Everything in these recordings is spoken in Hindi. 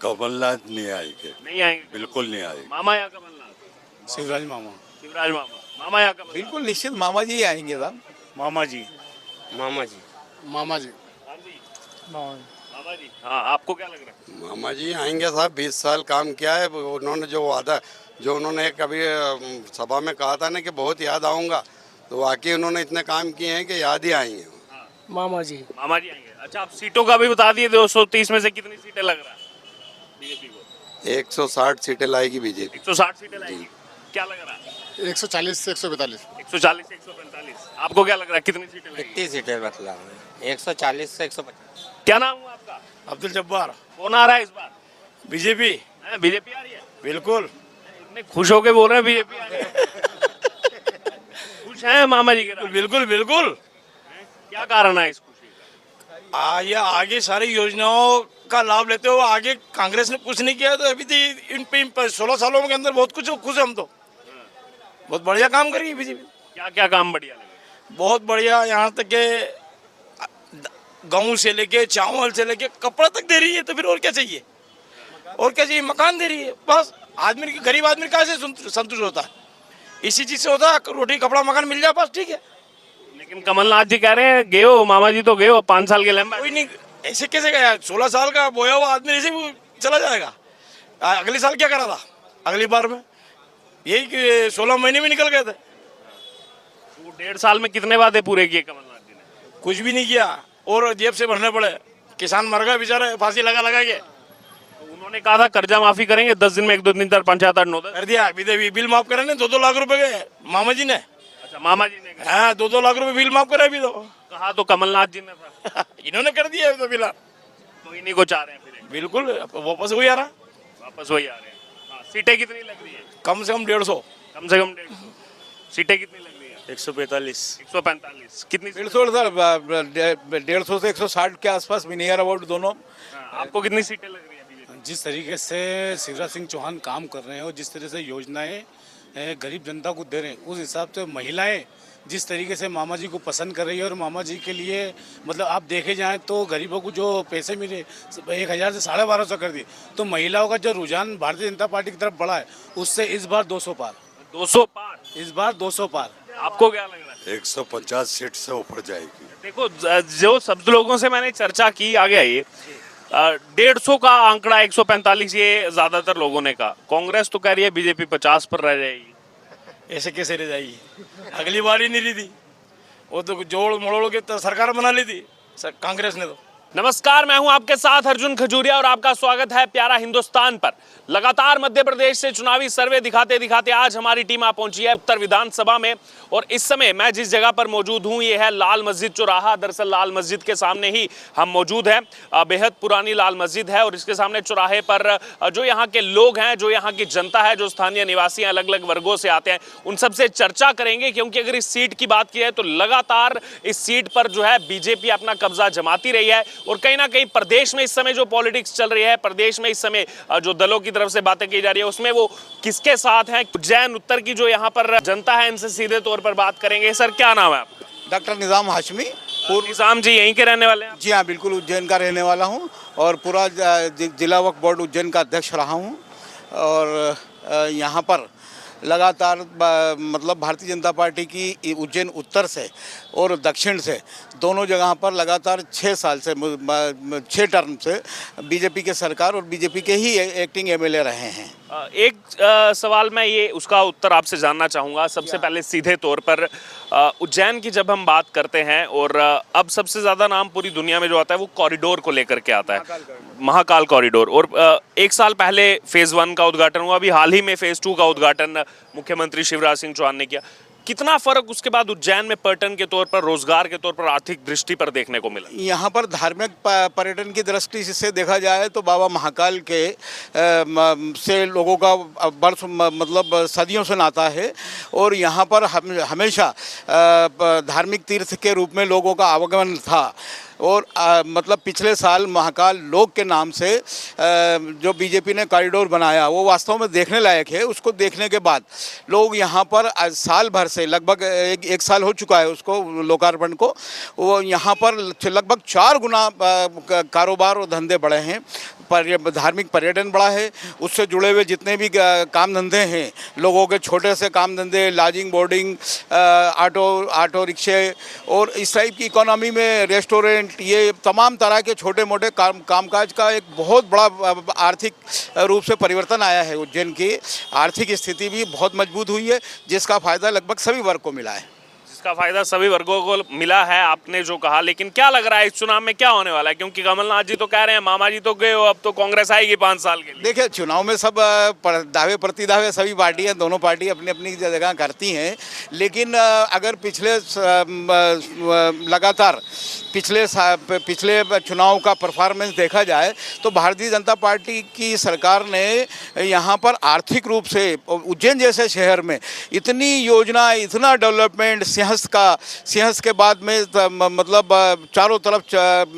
कमलनाथ नहीं आएंगे, नहीं आएंगे? बिल्कुल नहीं आएंगे। मामा या कमलनाथ? शिवराज मामा। शिवराज मामा, मामा या कमलनाथ? बिल्कुल निश्चित मामा जी ही आएंगे साहब। मामा जी। मामा जी। मामा जी। हाँ जी, मामा मामा जी। हाँ, आपको क्या लग रहा है? मामा जी आएंगे साहब, 20 साल काम किया है उन्होंने। जो वादा जो उन्होंने कभी सभा में कहा था ना कि बहुत याद आऊंगा, तो वाकई उन्होंने इतने काम किए हैं कि याद ही आएंगे। मामा जी। मामा जी आएंगे। अच्छा, आप सीटों का भी बता दिए, 230 में से कितनी सीटें लग रहा है बीजेपी को? 160 सीटें लाएगी बीजेपी। 160 सीटें लाएगी। क्या लग रहा है? 140 से 142। 140 से 145। आपको क्या लग रहा है, कितनी सीटें लगेगी? कितनी सीटें मतलब 140 से 150। क्या नाम हुआ आपका? अब्दुल जब्बार। कौन आ रहा है इस बार? बीजेपी। बीजेपी आ रही है? बिल्कुल। इतने खुश होके बोल रहे हैं बीजेपी आ रही है। खुश हैं मामा जी के राज? बिल्कुल बिल्कुल। क्या कारण है इस खुशी का? ये आगे सारी योजनाओं का लाभ लेते हो। आगे कांग्रेस ने कुछ नहीं किया, तो अभी तो इन 16 सालों के अंदर बहुत कुछ खुश है हम तो। बहुत बढ़िया काम करेगी बीजेपी। क्या क्या काम बढ़िया लगे? बहुत बढ़िया। यहाँ तक के गेहूं से लेके चावल से लेके कपड़ा तक दे रही है, तो फिर और क्या चाहिए? और क्या चाहिए? मकान दे रही है। बस आदमी, गरीब आदमी कैसे संतुष्ट होता है? इसी चीज से होता है, रोटी कपड़ा मकान मिल जाए बस ठीक है। लेकिन कमलनाथ जी कह रहे हैं गए हो, मामा जी तो गए हो 5 साल के लंबा। कोई नहीं, ऐसे कैसे गया? 16 साल का बोया हुआ आदमी ऐसे ही चला जाएगा। अगले साल क्या करा था? अगली बार में यही कि 16 महीने में निकल गए थे। वो 1.5 साल में कितने वादे पूरे किए कमलनाथ जी ने? कुछ भी नहीं किया, और जेब से भरने पड़े। किसान मर गए बेचारे, फांसी लगा लगा के। उन्होंने कहा था कर्जा माफी करेंगे 10 दिन में, 1-2 दिन तक पंचायत 8-9 कर दिया। अभी बिल माफ करे ना, 2-2 लाख रुपए के मामा जी ने। अच्छा, मामा जी ने कहा। हाँ, 2-2 लाख रुपए बिल माफ करे अभी तो। कहा तो कमलनाथ जी ने था। इन्होंने कर दिया तो बिल। तो इन्हीं को चाह रहे हैं फिर बिल्कुल वापस वही आ रहा। वापस वही आ रहे हैं। हाँ, सीटें कितनी लग रही है? कम से कम 150। कम से कम 150। सीटें कितनी लग रही है? 145। 145। कितनी? 150 से 160 के आसपास भी नियर अबाउट दोनों। हाँ, आपको कितनी सीटें लग रही है बीजेपी? जिस तरीके से शिवराज सिंह चौहान काम कर रहे हैं और जिस तरह से योजनाएं गरीब जनता को दे रहे हैं, उस हिसाब से महिलाएं जिस तरीके से मामा जी को पसंद कर रही है, और मामा जी के लिए मतलब आप देखे जाएं तो गरीबों को जो पैसे मिले 1000 से 1250 कर दिए, तो महिलाओं का जो रुझान भारतीय जनता पार्टी की तरफ बढ़ा है, उससे इस बार 200 पार। 200 पार? इस बार 200 पार। आपको क्या लग रहा है? 150 सीट से ऊपर जाएगी। देखो, जो सब लोगों से मैंने चर्चा की, आगे आइए। 150 का आंकड़ा, 145 ये ज्यादातर लोगों ने कहा। कांग्रेस तो कह रही है बीजेपी 50 पर रह जाएगी। ऐसे कैसे रह जाएगी? अगली बार ही नहीं रही थी वो, तो जोड़ मोड़ के तो सरकार बना ली थी कांग्रेस ने तो। नमस्कार, मैं हूं आपके साथ अर्जुन खजूरिया और आपका स्वागत है प्यारा हिंदुस्तान पर। लगातार मध्य प्रदेश से चुनावी सर्वे दिखाते दिखाते आज हमारी टीम आ पहुंची है उत्तर विधानसभा में, और इस समय मैं जिस जगह पर मौजूद हूं ये है लाल मस्जिद चौराहा। दरअसल लाल मस्जिद के सामने ही हम मौजूद हैं। बेहद पुरानी लाल मस्जिद है और इसके सामने चौराहे पर जो यहाँ के लोग हैं, जो यहाँ की जनता है, जो स्थानीय निवासी अलग अलग वर्गों से आते हैं, उन सबसे चर्चा करेंगे। क्योंकि अगर इस सीट की बात की है तो लगातार इस सीट पर जो है बीजेपी अपना कब्जा जमाती रही है, और कहीं ना कहीं प्रदेश में इस समय जो पॉलिटिक्स चल रही है, प्रदेश में इस समय जो दलों की तरफ से बातें की जा रही है, उसमें वो किसके साथ हैं। उज्जैन उत्तर की जो यहाँ पर जनता है, इनसे सीधे तौर पर बात करेंगे। सर, क्या नाम है आपका? डॉक्टर निजाम हाशमी। निजाम जी यहीं के रहने वाले हैं? जी हाँ, बिल्कुल उज्जैन का रहने वाला हूँ, और पूरा जिला वक्फ बोर्ड उज्जैन का अध्यक्ष रहा हूँ। और यहाँ पर लगातार मतलब भारतीय जनता पार्टी की उज्जैन उत्तर से और दक्षिण से दोनों जगह पर लगातार 6 साल से 6 टर्म से बीजेपी के सरकार और बीजेपी के ही एक्टिंग एमएलए रहे हैं। एक सवाल मैं ये उसका उत्तर आपसे जानना चाहूँगा। सबसे पहले सीधे तौर पर उज्जैन की जब हम बात करते हैं, और अब सबसे ज़्यादा नाम पूरी दुनिया में जो आता है वो कॉरिडोर को लेकर के आता है, महाकाल कॉरिडोर। और 1 साल पहले फेज़ 1 का उद्घाटन हुआ, अभी हाल ही में फेज़ 2 का उद्घाटन मुख्यमंत्री शिवराज सिंह चौहान ने किया। कितना फर्क उसके बाद उज्जैन में पर्यटन के तौर पर, रोजगार के तौर पर, आर्थिक दृष्टि पर देखने को मिला? यहाँ पर धार्मिक पर्यटन की दृष्टि से देखा जाए तो बाबा महाकाल के से लोगों का वर्ष मतलब सदियों से नाता है, और यहाँ पर हमेशा धार्मिक तीर्थ के रूप में लोगों का आवागमन था। और मतलब पिछले साल महाकाल लोक के नाम से जो बीजेपी ने कॉरिडोर बनाया वो वास्तव में देखने लायक है। उसको देखने के बाद लोग यहाँ पर साल भर से लगभग एक साल हो चुका है उसको लोकार्पण को, वो यहाँ पर लगभग 4 गुना कारोबार और धंधे बढ़े हैं। धार्मिक पर्यटन बढ़ा है। उससे जुड़े हुए जितने भी काम धंधे हैं, लोगों के छोटे से काम धंधे, लॉजिंग, बोर्डिंग, ऑटो रिक्शे और इस टाइप की इकोनॉमी में रेस्टोरेंट, ये तमाम तरह के छोटे मोटे कामकाज का एक बहुत बड़ा आर्थिक रूप से परिवर्तन आया है। उज्जैन की आर्थिक स्थिति भी बहुत मजबूत हुई है, जिसका फ़ायदा लगभग सभी वर्ग को मिला है। इसका फायदा सभी वर्गों को मिला है, आपने जो कहा। लेकिन क्या लग रहा है इस चुनाव में क्या होने वाला है? क्योंकि कमलनाथ जी तो कह रहे हैं मामा जी तो गए हो, अब तो कांग्रेस आएगी 5 साल के लिए। देखिए, चुनाव में सब दावे प्रतिदावे सभी पार्टियां, दोनों पार्टी अपनी अपनी जगह करती हैं। लेकिन अगर लगातार पिछले चुनाव का परफॉर्मेंस देखा जाए तो भारतीय जनता पार्टी की सरकार ने यहाँ पर आर्थिक रूप से उज्जैन जैसे शहर में इतनी योजना, इतना डेवलपमेंट, सिंहस्थ के बाद में मतलब चारों तरफ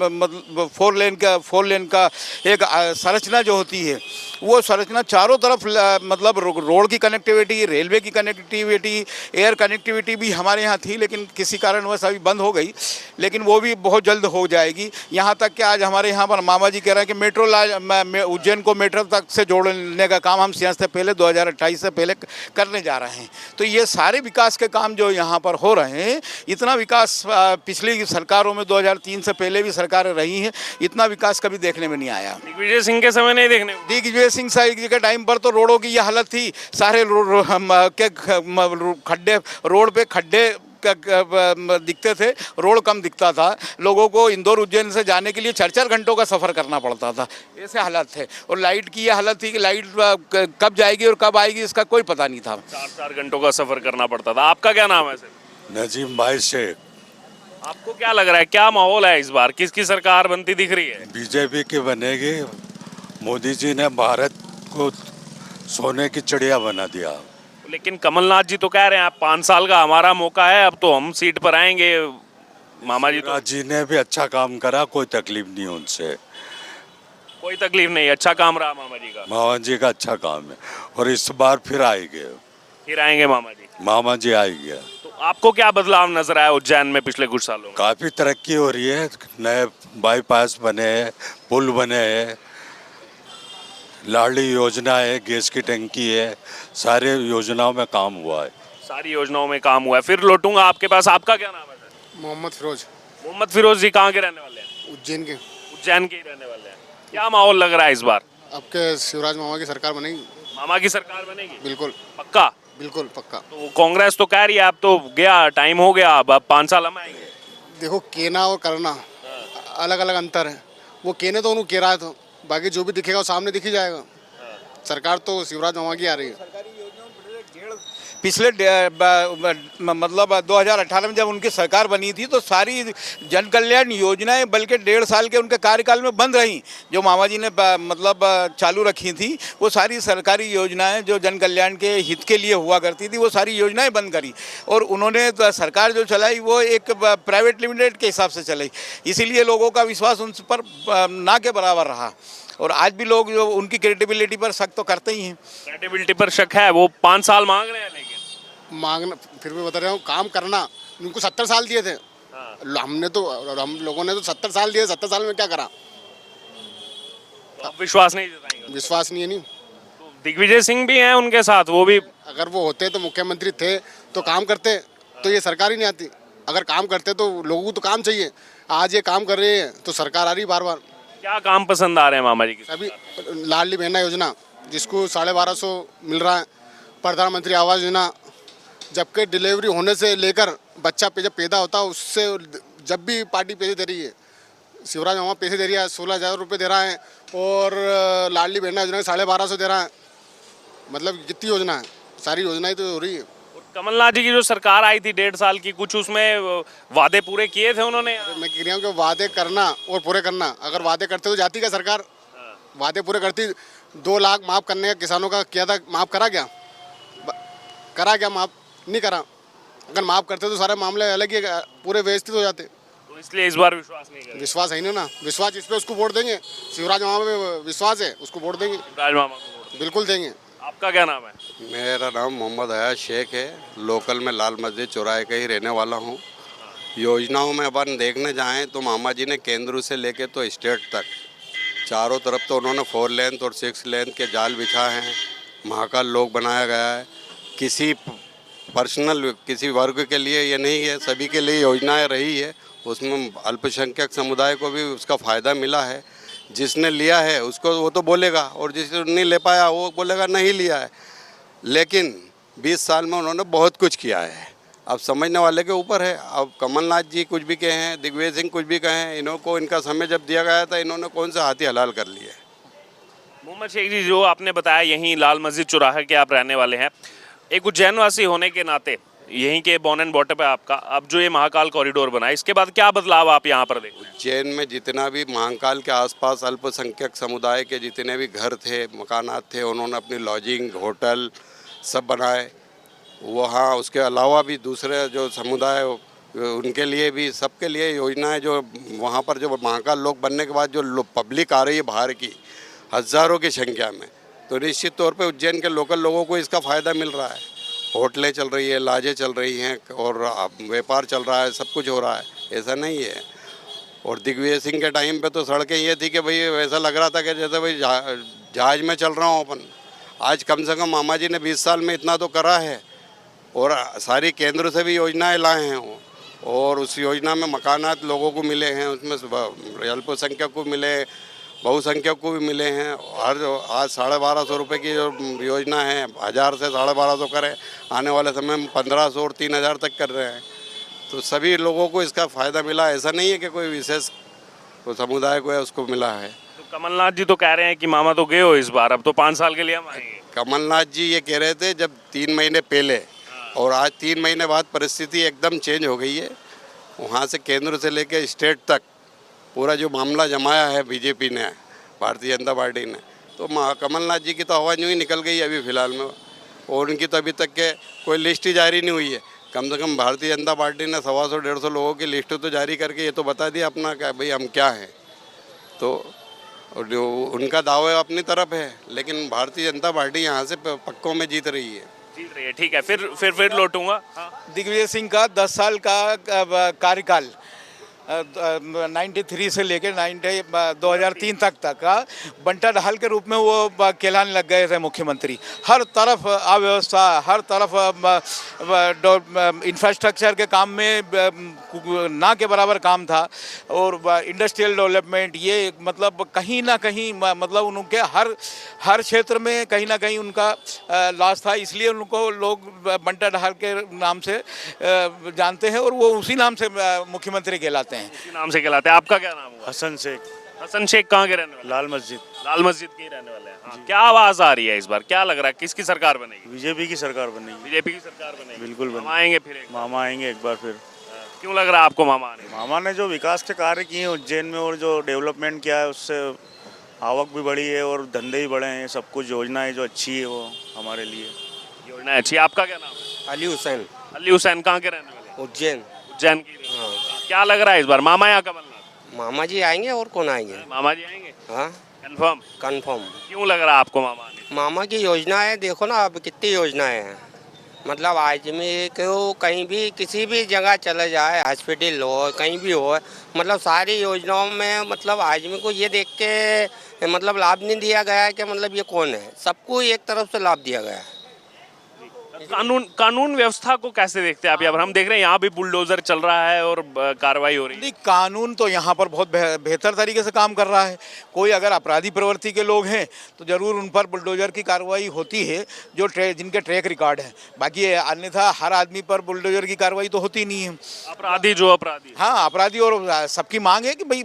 मतलब 4 लेन का एक संरचना जो होती है, वो संरचना चारों तरफ मतलब रोड की कनेक्टिविटी, रेलवे की कनेक्टिविटी, एयर कनेक्टिविटी भी हमारे यहाँ थी, लेकिन किसी कारणवश अभी बंद हो गई, लेकिन वो भी बहुत जल्द हो जाएगी। यहाँ तक कि आज हमारे यहाँ पर मामा जी कह रहे हैं कि उज्जैन को मेट्रो तक से जोड़ने का काम हम सिंहस्थ से पहले 2028 से पहले करने जा रहे हैं। तो ये सारे विकास के काम जो यहाँ पर हो रहे हैं, इतना विकास पिछली सरकारों में 2003 से पहले भी सरकारें रही हैं, इतना विकास कभी देखने में नहीं आया। दिग्विजय सिंह के समय नहीं देखने को। दिग्विजय सिंह साहब के टाइम पर तो रोडों की ये हालत थी, सारे खड्डे, रोड पे खड्डे दिखते थे, रोड कम दिखता था। लोगों को इंदौर उज्जैन से जाने के लिए 4-4 घंटों का सफ़र करना पड़ता था, ऐसे हालत थे। और लाइट की ये हालत थी कि लाइट कब जाएगी और कब आएगी इसका कोई पता नहीं था। 4-4 घंटों का सफ़र करना पड़ता था। आपका क्या नाम है सर? नजीम भाई शेख। आपको क्या लग रहा है, क्या माहौल है इस बार, किसकी सरकार बनती दिख रही है? बीजेपी की बनेगी। मोदी जी ने भारत को सोने की चिड़िया बना दिया। लेकिन कमलनाथ जी तो कह रहे हैं आप 5 साल का हमारा मौका है, अब तो हम सीट पर आएंगे। मामा जी तो शिवराज जी ने भी अच्छा काम करा, कोई तकलीफ नहीं उनसे। कोई तकलीफ नहीं, अच्छा काम रहा मामा जी का। मामा जी का अच्छा काम है और इस बार फिर आएंगे। फिर आएंगे मामा जी। मामा जी आएंगे। तो आपको क्या बदलाव नजर आया उज्जैन में पिछले कुछ सालों में? काफ़ी तरक्की हो रही है, नए बाईपास बने हैं, पुल बने हैं, लाडली योजना है, गैस की टंकी है, सारे योजनाओं में काम हुआ है। सारी योजनाओं में काम हुआ है। फिर लौटूंगा आपके पास। आपका क्या नाम है सर? मोहम्मद फिरोज, मोहम्मद फिरोज जी कहाँ के रहने वाले हैं? उज्जैन के। उज्जैन के ही रहने वाले हैं। क्या माहौल लग रहा है इस बार? आपके शिवराज मामा की सरकार बनेगी। मामा की सरकार बनेगी? बिल्कुल पक्का? बिल्कुल पक्का। तो कांग्रेस तो कह रही है अब तो गया, टाइम हो गया, अब 5 साल हम आएंगे। देखो, कहना और करना अलग अलग अंतर है। वो कहने तो उन्होंने कह रहा है, तो बाकी जो भी दिखेगा वो सामने दिख ही जाएगा। सरकार तो शिवराज मामा की आ रही है। पिछले मतलब 2018 में जब उनकी सरकार बनी थी तो सारी जन कल्याण योजनाएं बल्कि 1.5 साल के उनके कार्यकाल में बंद रहीं। जो मामा जी ने मतलब चालू रखी थी, वो सारी सरकारी योजनाएं जो जन कल्याण के हित के लिए हुआ करती थी, वो सारी योजनाएं बंद करी। और उन्होंने सरकार जो चलाई वो एक प्राइवेट लिमिटेड के हिसाब से चलाई, इसीलिए लोगों का विश्वास उन पर ना के बराबर रहा। और आज भी लोग जो उनकी क्रेडिबिलिटी पर शक तो करते ही हैं। क्रेडिबिलिटी पर शक है। वो 5 साल मांग रहे हैं, लेकिन मांगना, फिर भी बता रहा हूँ, काम करना। उनको 70 साल दिए थे। हम लोगों ने तो 70 साल दिए, 70 साल में क्या करा? तो आप विश्वास नहीं जताएंगे? विश्वास नहीं है। नहीं, तो दिग्विजय सिंह भी हैं उनके साथ, वो भी अगर वो होते तो मुख्यमंत्री थे तो काम करते तो ये सरकार ही नहीं आती। अगर काम करते तो लोगों को तो काम चाहिए। आज ये काम कर रहे हैं तो सरकार आ रही बार बार। क्या काम पसंद आ रहे हैं मामा जी की? अभी लाडली बहना योजना जिसको 1250 मिल रहा है, प्रधानमंत्री आवास योजना, जबकि डिलीवरी होने से लेकर बच्चा जब पैदा होता है उससे जब भी पार्टी पैसे दे रही है। शिवराज मामा पैसे दे रही है, 16,000 रुपये दे रहा है। और लाडली बहना योजना 1250 दे रहा है। मतलब कितनी योजना है, सारी योजनाएं तो हो रही है। कमलनाथ जी की जो सरकार आई थी 1.5 साल की, कुछ उसमें वादे पूरे किए थे उन्होंने? मैं कह रहा हूँ कि वादे करना और पूरे करना। अगर वादे करते तो जाती क्या सरकार? वादे पूरे करती। 2 लाख माफ़ करने का किसानों का किया था, माफ़ करा क्या? करा क्या? माफ़ नहीं करा। अगर माफ़ करते तो सारे मामले अलग ही पूरे व्यवस्थित हो जाते। तो इसलिए इस बार विश्वास नहीं कर? विश्वास है नहीं ना। विश्वास जिस पे उसको वोट देंगे। शिवराज मामा पे विश्वास है, उसको वोट देंगे। शिवराज मामा को वोट? बिल्कुल देंगे। आपका क्या नाम है? मेरा नाम मोहम्मद हयात शेख है। लोकल में लाल मस्जिद चौराहे का ही रहने वाला हूँ। योजनाओं में अपन देखने जाएं तो मामा जी ने केंद्र से लेके तो स्टेट तक चारों तरफ तो उन्होंने 4 लेन और 6 लेन के जाल बिछाए हैं। महाकाल लोक बनाया गया है। किसी पर्सनल किसी वर्ग के लिए ये नहीं है, सभी के लिए योजनाएं रही है। उसमें अल्पसंख्यक समुदाय को भी उसका फ़ायदा मिला है। जिसने लिया है उसको वो तो बोलेगा, और जिसने नहीं ले पाया वो बोलेगा नहीं लिया है। लेकिन 20 साल में उन्होंने बहुत कुछ किया है। अब समझने वाले के ऊपर है। अब कमलनाथ जी कुछ भी कहें, दिग्विजय सिंह कुछ भी कहें, इनको इनका समय जब दिया गया था इन्होंने कौन से हाथी हलाल कर लिए। मोहम्मद शेख जी, जो आपने बताया यहीं लाल मस्जिद चौराहे के आप रहने वाले हैं, एक उज्जैन वासी होने के नाते यहीं के बॉर्न एंड बॉटम पे आपका, अब जो ये महाकाल कॉरिडोर बना है इसके बाद क्या बदलाव आप यहाँ पर देखते हैं? उज्जैन में जितना भी महाकाल के आसपास अल्पसंख्यक समुदाय के जितने भी घर थे, मकानात थे, उन्होंने अपनी लॉजिंग, होटल सब बनाए वहाँ। उसके अलावा भी दूसरे जो समुदाय उनके लिए भी, सबके लिए योजनाएं जो वहाँ पर जो महाकाल लोक बनने के बाद जो पब्लिक आ रही है बाहर की हज़ारों की संख्या में, तो निश्चित तौर पे उज्जैन के लोकल लोगों को इसका फ़ायदा मिल रहा है। होटलें चल रही है, लाजें चल रही हैं और व्यापार चल रहा है, सब कुछ हो रहा है, ऐसा नहीं है। और दिग्विजय सिंह के टाइम पे तो सड़कें ये थी कि भाई ऐसा लग रहा था कि जैसे भाई जहाज में चल रहा हूँ अपन। आज कम से कम मामा जी ने 20 साल में इतना तो करा है, और सारी केंद्र से भी योजनाएं लाए हैं वो, और उस योजना में मकानात लोगों को मिले हैं, उसमें अल्पसंख्यक को मिले, बहुसंख्यक को भी मिले हैं। हर आज 1250 रुपये की जो योजना है, 1000 से 1250 करें, आने वाले समय में 1500 और 3000 तक कर रहे हैं। तो सभी लोगों को इसका फ़ायदा मिला। ऐसा नहीं है कि कोई विशेष समुदाय को है उसको मिला है। तो कमलनाथ जी तो कह रहे हैं कि मामा तो गए हो इस बार, अब तो 5 साल के लिए हम आएंगे। कमलनाथ जी ये कह रहे थे जब 3 महीने पहले, और आज 3 महीने बाद परिस्थिति एकदम चेंज हो गई है। वहाँ से केंद्र से लेकर स्टेट तक पूरा जो मामला जमाया है बीजेपी ने, भारतीय जनता पार्टी ने, तो कमलनाथ जी की तो हवा यूँ ही निकल गई अभी फ़िलहाल में, और उनकी तो अभी तक के कोई लिस्ट ही जारी नहीं हुई है। कम से कम भारतीय जनता पार्टी ने 125-150 लोगों की लिस्ट तो जारी करके ये तो बता दिया अपना क्या भाई हम क्या हैं। तो जो उनका दावा अपनी तरफ है, लेकिन भारतीय जनता पार्टी यहाँ से पक्कों में जीत रही है। जीत रही है, ठीक है। फिर लौटूंगा। दिग्विजय सिंह का 10 साल का कार्यकाल 93 से लेकर 2003 तक का बंटा ढाल के रूप में वो कहलाने लग गए थे मुख्यमंत्री। हर तरफ अव्यवस्था, हर तरफ इंफ्रास्ट्रक्चर के काम में ना के बराबर काम था, और इंडस्ट्रियल डेवलपमेंट ये मतलब कहीं ना कहीं मतलब उनके हर क्षेत्र में कहीं ना कहीं उनका लॉस था। इसलिए उनको लोग बंटा ढाल के नाम से जानते हैं, और वो उसी नाम से मुख्यमंत्री कहलाते हैं। इसी नाम से कहलाते हैं। आपका क्या नाम हुआ? हसन शेख, हसन शेख कहाँ के रहने वाले? लाल मस्जिद, लाल मस्जिद के ही रहने वाले हैं। हाँ। क्या आवाज आ रही है इस बार, क्या लग रहा है किसकी सरकार बनेगी? बीजेपी की सरकार बनेगी। बीजेपी की सरकार बनेगी, बिल्कुल हम बनेगी। आएंगे फिर एक बार। मामा आएंगे एक बार फिर। क्यों लग रहा है आपको मामा आने? मामा ने जो विकास के कार्य किए हैं उज्जैन में और जो डेवलपमेंट किया है उससे आवक भी बढ़ी है और धंधे भी बढ़े हैं। सब कुछ योजनाएं जो अच्छी है वो हमारे लिए योजना अच्छी। आपका क्या नाम है? अली हुसैन, अली हुसैन कहाँ के रहने वाले? उज्जैन। उज्जैन की। क्या लग रहा है इस बार मामा या कमलनाथ? मामा जी आएंगे और कौन आएंगे? मामा जी आएंगे, हाँ कंफर्म। कंफर्म। क्यों लग रहा है आपको मामा आने? मामा की योजनाएं देखो ना, अब कितनी योजनाएं हैं। मतलब आदमी को कहीं भी किसी भी जगह चला जाए, हॉस्पिटल हो कहीं भी हो, मतलब सारी योजनाओं में मतलब आदमी को ये देख के मतलब लाभ नहीं दिया गया है कि मतलब ये कौन है। सबको एक तरफ से लाभ दिया गया है। कानून व्यवस्था को कैसे देखते हैं आप? अब हम देख रहे हैं यहाँ भी बुलडोजर चल रहा है और कार्रवाई हो रही है। नहीं, कानून तो यहाँ पर बहुत बेहतर तरीके से काम कर रहा है। कोई अगर अपराधी प्रवृत्ति के लोग हैं तो ज़रूर उन पर बुलडोजर की कार्रवाई होती है, जो जिनके ट्रैक रिकॉर्ड है। बाकी अन्यथा हर आदमी पर बुलडोजर की कार्रवाई तो होती नहीं है। अपराधी हाँ, अपराधी, और सबकी मांग है कि भाई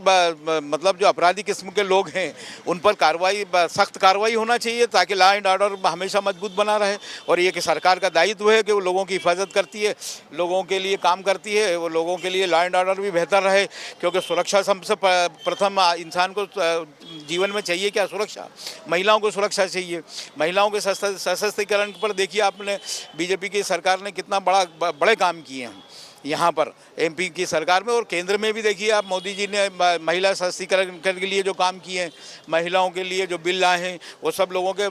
मतलब जो अपराधी किस्म के लोग हैं उन पर कार्रवाई, सख्त कार्रवाई होना चाहिए, ताकि लॉ एंड ऑर्डर हमेशा मजबूत बना रहे। और ये कि सरकार का दायित्व है कि वो लोगों की हिफाजत करती है, लोगों के लिए काम करती है, वो लोगों के लिए लॉ एंड ऑर्डर भी बेहतर रहे, क्योंकि सुरक्षा सबसे प्रथम इंसान को जीवन में चाहिए। क्या सुरक्षा? महिलाओं को सुरक्षा चाहिए। महिलाओं के सशक्तिकरण पर देखिए आपने बीजेपी की सरकार ने कितना बड़े काम किए हैं यहाँ पर एमपी की सरकार में, और केंद्र में भी देखिए आप, मोदी जी ने महिला सशक्तिकरण के लिए जो काम किए हैं, महिलाओं के लिए जो बिल लाए हैं, वो सब लोगों के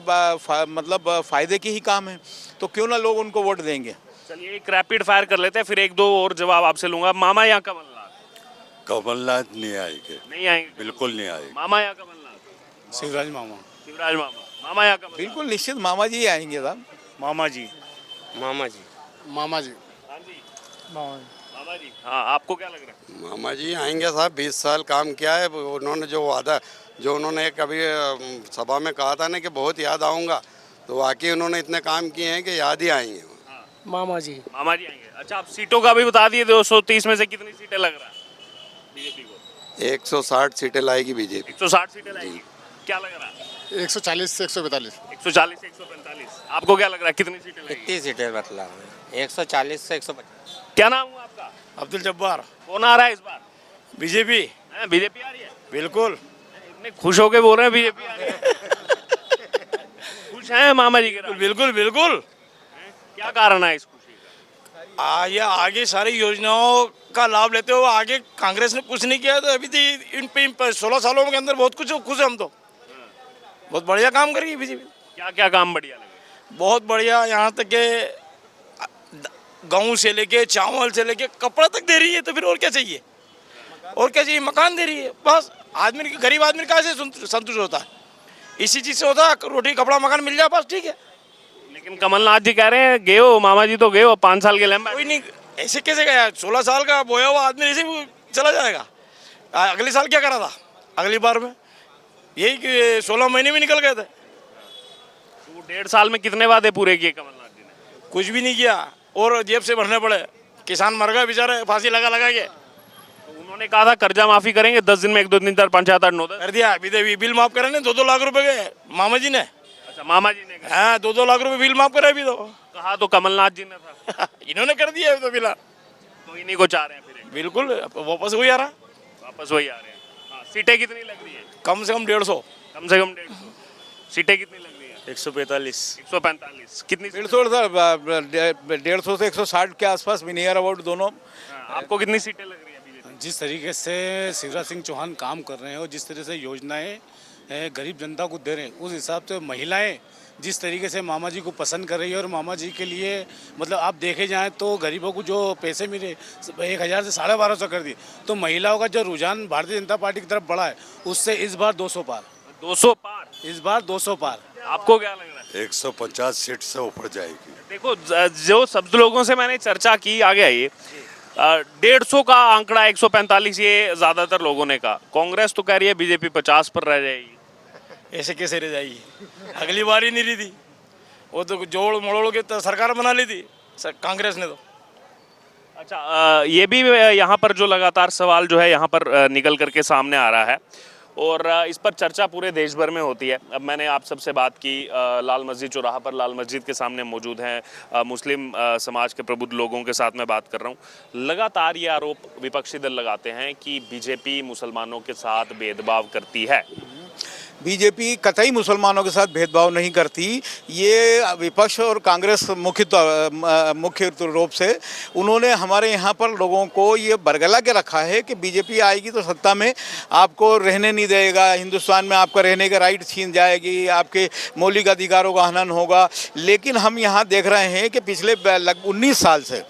मतलब फ़ायदे के ही काम है। तो क्यों ना लोग उनको वोट देंगे। चलिए एक रैपिड फायर कर लेते हैं, फिर एक दो और जवाब आपसे लूंगा। मामा या कमलनाथ? कमलनाथ नहीं आएंगे, नहीं आएंगे, बिल्कुल नहीं आएंगे। मामा या कमलनाथ? शिवराज मामा। शिवराज मामा, मामा यहाँ का मतलब? बिल्कुल निश्चित मामा जी आएंगे साहब। मामा जी। मामा जी। मामा जी। हाँ जी, मामा जी, हाँ आपको क्या लग रहा है? मामा जी आएंगे साहब, 20 साल काम किया है उन्होंने। जो वादा जो उन्होंने कभी सभा में कहा था ना कि बहुत याद आऊँगा, तो वाकई उन्होंने इतने काम किए हैं कि याद ही आएंगे। मामा जी आएंगे। अच्छा, आप सीटों का भी बता दिए, 230 में से कितनी सीटें लग रहा है बीजेपी को? 160 सीटें लाएगी बीजेपी। 160 सीटें लाएगी, क्या लग रहा है? 140 से 142। 140 से 145, आपको क्या लग रहा है कितनी सीटें लगेगी? कितनी सीटें मतलब 140 से 150। क्या नाम हुआ आपका? अब्दुल जब्बार। कौन आ रहा है इस बार? बीजेपी। बीजेपी आ रही है? बिल्कुल। इतने खुश होके बोल रहे हैं बीजेपी आ रही है। खुश हैं मामा जी के राज? बिल्कुल बिल्कुल। क्या कारण है इस खुशी का? ये आगे सारी योजनाओं का लाभ लेते हो। आगे कांग्रेस ने कुछ नहीं किया, तो अभी तो इन 16 सालों के अंदर बहुत कुछ खुश है हम तो। बहुत बढ़िया काम करेगी बीजेपी। क्या क्या काम बढ़िया लगे? बहुत बढ़िया, यहाँ तक के गेहूँ से लेके चावल से लेके कपड़ा तक दे रही है, तो फिर और क्या चाहिए? और क्या चाहिए? मकान दे रही है। बस आदमी, गरीब आदमी कहाँ से संतुष्ट होता है? इसी चीज़ से होता है, रोटी कपड़ा मकान मिल जाए बस ठीक है। लेकिन कमलनाथ जी कह रहे हैं गए हो, मामा जी तो गए हो 5 साल के लंबे। कोई नहीं, ऐसे कैसे गया? 16 साल का बोया हुआ आदमी ऐसे ही चला जाएगा। अगले साल क्या करा था? अगली बार में यही कि 16 महीने में निकल गए थे। तो 1.5 साल में कितने वादे पूरे किए कमलनाथ जी ने? कुछ भी नहीं किया, और जेब से भरने पड़े। किसान मर गए बेचारे, फांसी लगा लगा के। तो उन्होंने कहा था कर्जा माफी करेंगे 10 दिन में, 1 2 दिन तक 5 7 8 9 10 कर दिया। अभी बिल माफ करे ना 2-2 लाख रुपए के मामा जी ने। अच्छा, मामा जी ने कहा। हाँ, 2-2 लाख रुपए बिल माफ करे अभी तो। कहा तो कमलनाथ जी ने था। इन्होंने कर दिया अभी तो बिल। तो इन्हीं को चाह रहे हैं फिर बिल्कुल वापस वही आ रहा। वापस वही आ रहे हैं। हाँ, सीटें कितनी लग रही है? कम से कम 150। कम से कम 150। सीटें कितनी लग रही है? 145। 145। कितनी सीटें? 150 से 160 के आसपास भी नियर अबाउट दोनों। हाँ, आपको कितनी सीटें लग रही है बीजेपी? जिस तरीके से शिवराज सिंह चौहान काम कर रहे हैं और जिस तरह से योजनाएं गरीब जनता को दे रहे हैं, उस हिसाब से महिलाएं जिस तरीके से मामा जी को पसंद कर रही है, और मामा जी के लिए मतलब आप देखे जाएं तो गरीबों को जो पैसे मिले 1000 से 1250 कर दिए, तो महिलाओं का जो रुझान भारतीय जनता पार्टी की तरफ बढ़ा है, उससे इस बार 200 पार। 200 पार? इस बार 200 पार। आपको क्या लग रहा है? 150 सीट से ऊपर जाएगी। देखो, जो शब्द लोगों से मैंने चर्चा की, आगे आइए। 150 का आंकड़ा, 145 ये ज्यादातर लोगों ने कहा। कांग्रेस तो कह रही है बीजेपी 50 पर रह जाएगी। ऐसे कैसे रह जाएगी? अगली बार ही नहीं रही थी वो, तो जोड़ मड़ोड़ के तो सरकार बना ली थी कांग्रेस ने तो। अच्छा, ये भी यहाँ पर जो लगातार सवाल जो है यहाँ पर निकल करके सामने आ रहा है, और इस पर चर्चा पूरे देश भर में होती है। अब मैंने आप सबसे बात की, लाल मस्जिद चौराहा पर, लाल मस्जिद के सामने मौजूद हैं मुस्लिम समाज के प्रबुद्ध लोगों के साथ मैं बात कर रहा हूँ। लगातार ये आरोप विपक्षी दल लगाते हैं कि बीजेपी मुसलमानों के साथ भेदभाव करती है। बीजेपी कतई मुसलमानों के साथ भेदभाव नहीं करती। ये विपक्ष और कांग्रेस मुख्य रूप से उन्होंने हमारे यहाँ पर लोगों को ये बरगला के रखा है कि बीजेपी आएगी तो सत्ता में आपको रहने नहीं देगा, हिंदुस्तान में आपका रहने का राइट छीन जाएगी, आपके मौलिक अधिकारों का हनन होगा। लेकिन हम यहाँ देख रहे हैं कि पिछले लगभग 19 साल से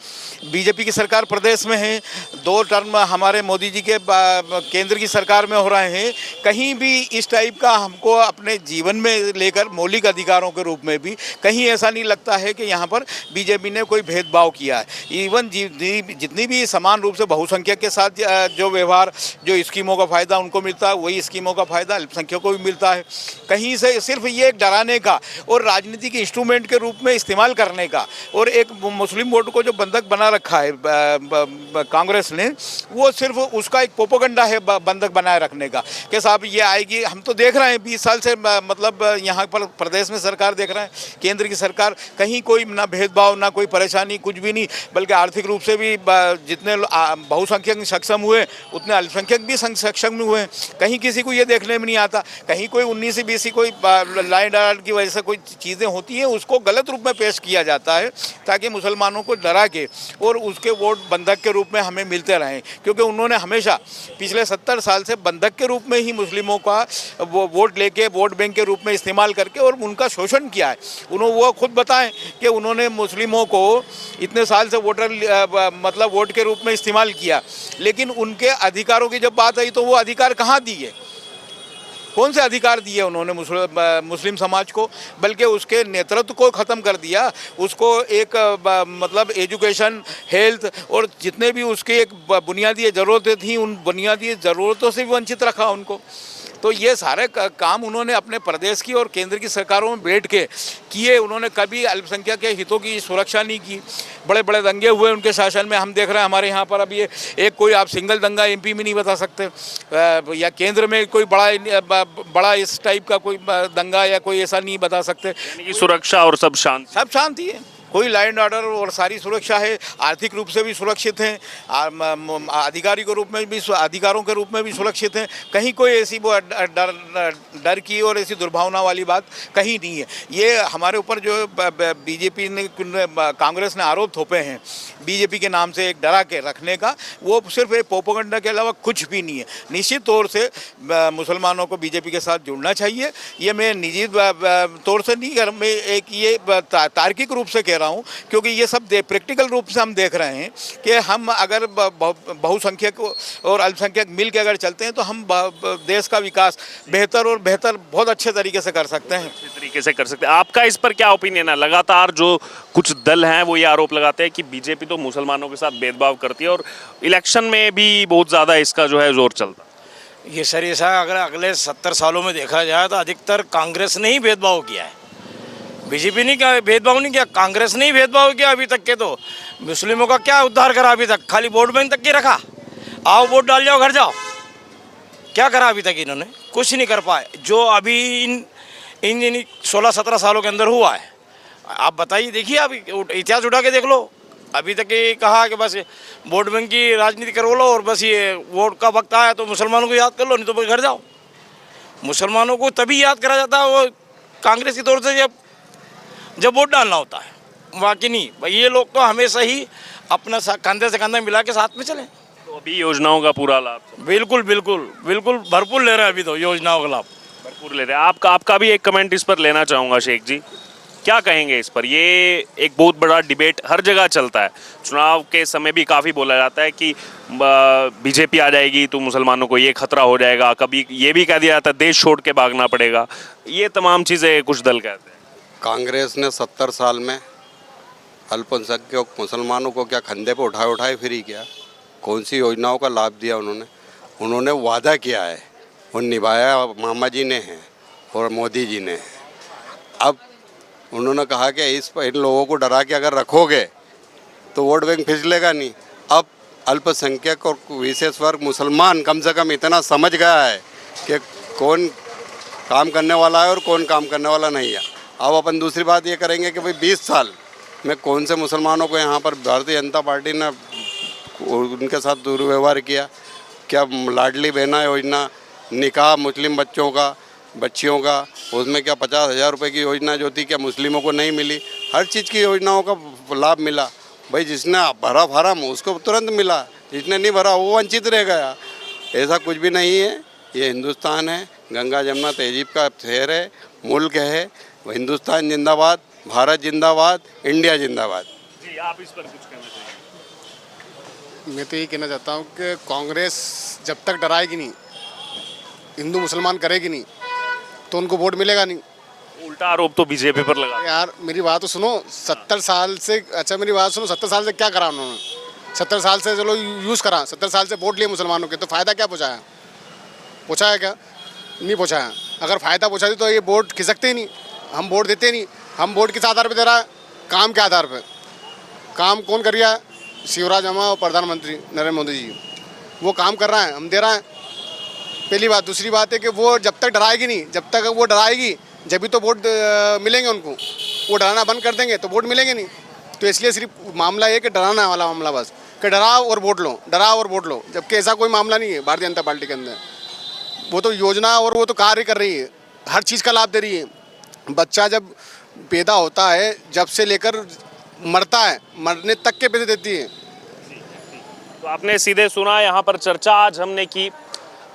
बीजेपी की सरकार प्रदेश में है, 2 टर्म हमारे मोदी जी के केंद्र की सरकार में हो रहे हैं। कहीं भी इस टाइप का हमको अपने जीवन में लेकर मौलिक अधिकारों के रूप में भी कहीं ऐसा नहीं लगता है कि यहाँ पर बीजेपी ने कोई भेदभाव किया है। इवन जितनी भी समान रूप से बहुसंख्यक के साथ जो व्यवहार, जो स्कीमों का फ़ायदा उनको मिलता है, वही स्कीमों का फ़ायदा अल्पसंख्यकों को भी मिलता है। कहीं से सिर्फ ये डराने का और राजनीति के इंस्ट्रूमेंट के रूप में इस्तेमाल करने का, और एक मुस्लिम वोट को जो बंधक बना रखा है कांग्रेस ने, वो सिर्फ उसका एक प्रोपेगेंडा है बंधक बनाए रखने का कि साहब ये आएगी। हम तो देख रहे हैं 20 साल से, मतलब यहाँ पर प्रदेश में सरकार देख रहे हैं, केंद्र की सरकार, कहीं कोई ना भेदभाव, ना कोई परेशानी, कुछ भी नहीं। बल्कि आर्थिक रूप से भी जितने बहुसंख्यक सक्षम हुए उतने अल्पसंख्यक भी सक्षम हुए। कहीं किसी को ये देखने में नहीं आता। कहीं कोई 19-20 कोई लाइन डाल की वजह से कोई चीज़ें होती हैं, उसको गलत रूप में पेश किया जाता है ताकि मुसलमानों को डरा के और उसके वोट बंधक के रूप में हमें मिलते रहें। क्योंकि उन्होंने हमेशा पिछले 70 साल से बंधक के रूप में ही मुस्लिमों का वो वोट लेके, वोट बैंक के रूप में इस्तेमाल करके और उनका शोषण किया है। वो खुद बताएं कि उन्होंने मुस्लिमों को इतने साल से मतलब वोट के रूप में इस्तेमाल किया, लेकिन उनके अधिकारों की जब बात आई तो वो अधिकार कहाँ दिए? कौन से अधिकार दिए उन्होंने मुस्लिम समाज को, बल्कि उसके नेतृत्व को ख़त्म कर दिया। उसको एक मतलब एजुकेशन, हेल्थ और जितने भी उसके एक बुनियादी ज़रूरतें थी, उन बुनियादी ज़रूरतों से भी वंचित रखा उनको। तो ये सारे काम उन्होंने अपने प्रदेश की और केंद्र की सरकारों में बैठ के किए। उन्होंने कभी अल्पसंख्यक के हितों की सुरक्षा नहीं की। बड़े बड़े दंगे हुए उनके शासन में, हम देख रहे हैं हमारे यहाँ पर। अभी एक कोई आप सिंगल दंगा एमपी में नहीं बता सकते, या केंद्र में कोई बड़ा इस टाइप का कोई दंगा या कोई ऐसा नहीं बता सकते। यानी कि सुरक्षा और सब शांति है, कोई लॉ एंड ऑर्डर और सारी सुरक्षा है। आर्थिक रूप से भी सुरक्षित हैं, अधिकारों के रूप में भी सुरक्षित हैं। कहीं कोई ऐसी वो डर की और ऐसी दुर्भावना वाली बात कहीं नहीं है। ये हमारे ऊपर जो बीजेपी ने, कांग्रेस ने आरोप थोपे हैं बीजेपी के नाम से एक डरा के रखने का, वो सिर्फ एक प्रोपेगेंडा के अलावा कुछ भी नहीं है। निश्चित तौर से मुसलमानों को बीजेपी के साथ जुड़ना चाहिए। ये मैं निजी तौर से नहीं कर, मैं एक ये तार्किक रूप से कह रहा हूँ, क्योंकि ये सब प्रैक्टिकल रूप से हम देख रहे हैं कि हम अगर बहुसंख्यक और अल्पसंख्यक मिल के अगर चलते हैं तो हम देश का विकास बेहतर और बेहतर बहुत अच्छे तरीके से कर सकते हैं। अच्छे तरीके से कर सकते हैं। आपका इस पर क्या ओपिनियन है? लगातार जो कुछ दल हैं वो ये आरोप लगाते हैं कि बीजेपी तो मुसलमानों के साथ भेदभाव करती है और इलेक्शन में भी बहुत ज़्यादा इसका जो है जोर चलता है। ये सर ऐसा अगर अगले 70 सालों में देखा जाए तो अधिकतर कांग्रेस ने ही भेदभाव किया है, बीजेपी ने क्या भेदभाव नहीं किया, कांग्रेस ने ही भेदभाव किया अभी तक के। तो मुस्लिमों का क्या उद्धार करा अभी तक? खाली वोट बैंक तक के रखा, आओ वोट डाल जाओ घर जाओ। क्या करा अभी तक इन्होंने? कुछ नहीं कर पाए। जो अभी इन 16-17 सालों के अंदर हुआ है, आप बताइए, देखिए, आप इतिहास उठा के देख लो। अभी तक ये कहा कि बस वोट बैंक की राजनीति करो लो और बस ये वोट का वक्त आया तो मुसलमानों को याद कर लो, नहीं तो घर जाओ। मुसलमानों को तभी याद करा जाता है वो कांग्रेस की तौर से जब वोट डालना होता है। बाकी नहीं भाई, ये लोग तो हमेशा ही अपना कंधे से कंधा मिला के साथ में चले। तो अभी योजनाओं का पूरा लाभ बिल्कुल बिल्कुल बिल्कुल भरपूर ले रहे हैं, अभी तो योजनाओं का लाभ भरपूर ले रहे हैं। आपका भी एक कमेंट इस पर लेना चाहूँगा शेख जी, क्या कहेंगे इस पर? ये एक बहुत बड़ा डिबेट हर जगह चलता है, चुनाव के समय भी काफ़ी बोला जाता है कि बीजेपी आ जाएगी तो मुसलमानों को ये खतरा हो जाएगा। कभी ये भी कह दिया जाता है देश छोड़ के भागना पड़ेगा। ये तमाम चीज़ें कुछ दल कहते हैं। कांग्रेस ने 70 साल में अल्पसंख्यक मुसलमानों को क्या कंधे पे उठाए फ्री किया? कौन सी योजनाओं का लाभ दिया उन्होंने वादा किया है, वो निभाया मामा जी ने है और मोदी जी ने। अब उन्होंने कहा कि इन लोगों को डरा के अगर रखोगे तो वोट बैंक फिसलेगा नहीं। अब अल्पसंख्यक और विशेष वर्ग मुसलमान कम से कम इतना समझ गया है कि कौन काम करने वाला है और कौन काम करने वाला नहीं है। अब अपन दूसरी बात ये करेंगे कि भाई 20 साल में कौन से मुसलमानों को यहाँ पर भारतीय जनता पार्टी ने उनके साथ दुर्व्यवहार किया? क्या लाडली बहना योजना, निकाह मुस्लिम बच्चियों का, उसमें क्या 50,000 रुपये की योजना जो थी क्या मुस्लिमों को नहीं मिली? हर चीज़ की योजनाओं का लाभ मिला। भाई जिसने भरा फार्म उसको तुरंत मिला, जिसने नहीं भरा वो वंचित रह गया। ऐसा कुछ भी नहीं है। ये हिंदुस्तान है, गंगा जमुना तहजीब का शहर है, मुल्क है। हिंदुस्तान जिंदाबाद, भारत जिंदाबाद, इंडिया जिंदाबाद। जी, आप इस पर कुछ कहना चाहिए? मैं तो यही कहना चाहता हूँ कि कांग्रेस जब तक डराएगी नहीं, हिंदू मुसलमान करेगी नहीं, तो उनको वोट मिलेगा नहीं। उल्टा आरोप तो बीजेपी पर लगा। यार मेरी बात तो सुनो, 70 साल से, अच्छा मेरी बात सुनो, 70 साल से क्या करा उन्होंने? 70 साल से चलो यूज़ करा, 70 साल से वोट लिए मुसलमानों के, तो फ़ायदा क्या पहुँचाया? पहुँचाया क्या? नहीं पहुँचाया। अगर फ़ायदा पहुँचाती तो ये वोट खिसकते ही नहीं, हम वोट देते नहीं। हम वोट किस आधार पे दे रहा है? काम के आधार पे। काम कौन कर रहा है? शिवराज वर्मा और प्रधानमंत्री नरेंद्र मोदी जी, वो काम कर रहा है, हम दे रहे हैं। पहली बात। दूसरी बात है कि वो जब तक डराएगी नहीं, जब तक वो डराएगी जब भी तो वोट मिलेंगे उनको। वो डराना बंद कर देंगे तो वोट मिलेंगे नहीं। तो इसलिए सिर्फ मामला है कि डराना वाला मामला, बस कि डराओ और वोट लो, डराओ और वोट लो, जबकि ऐसा कोई मामला नहीं है भारतीय जनता पार्टी के अंदर। वो तो योजना और वो तो कार्य कर रही है, हर चीज़ का लाभ दे रही है। बच्चा जब पैदा होता है, जब से लेकर मरता है, मरने तक के पैसे देती है। तो आपने सीधे सुना, यहाँ पर चर्चा आज हमने की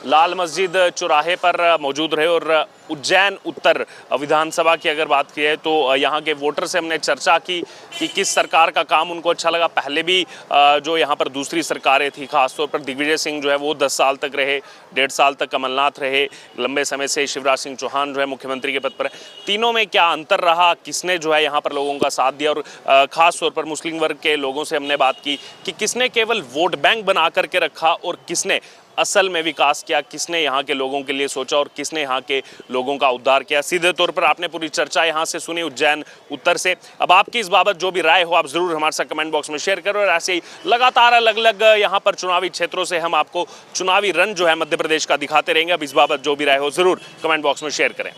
लाल मस्जिद चौराहे पर मौजूद रहे और उज्जैन उत्तर विधानसभा की अगर बात की है तो यहाँ के वोटर से हमने चर्चा की कि किस सरकार का काम उनको अच्छा लगा। पहले भी जो यहाँ पर दूसरी सरकारें थी, खासतौर पर दिग्विजय सिंह जो है वो 10 साल तक रहे, 1.5 साल तक कमलनाथ रहे, लंबे समय से शिवराज सिंह चौहान जो है मुख्यमंत्री के पद पर है। तीनों में क्या अंतर रहा, किसने जो है यहाँ पर लोगों का साथ दिया, और खास तौर पर मुस्लिम वर्ग के लोगों से हमने बात की कि किसने केवल वोट बैंक बना करके रखा और किसने असल में विकास किया, किसने यहाँ के लोगों के लिए सोचा और किसने यहाँ के लोगों का उद्धार किया। सीधे तौर पर आपने पूरी चर्चा यहाँ से सुनी उज्जैन उत्तर से। अब आपकी इस बाबत जो भी राय हो आप जरूर हमारे साथ कमेंट बॉक्स में शेयर करो और ऐसे ही लगातार अलग अलग यहाँ पर चुनावी क्षेत्रों से हम आपको चुनावी रन जो है मध्य प्रदेश का दिखाते रहेंगे। अब इस बाबत जो भी राय हो जरूर कमेंट बॉक्स में शेयर करें।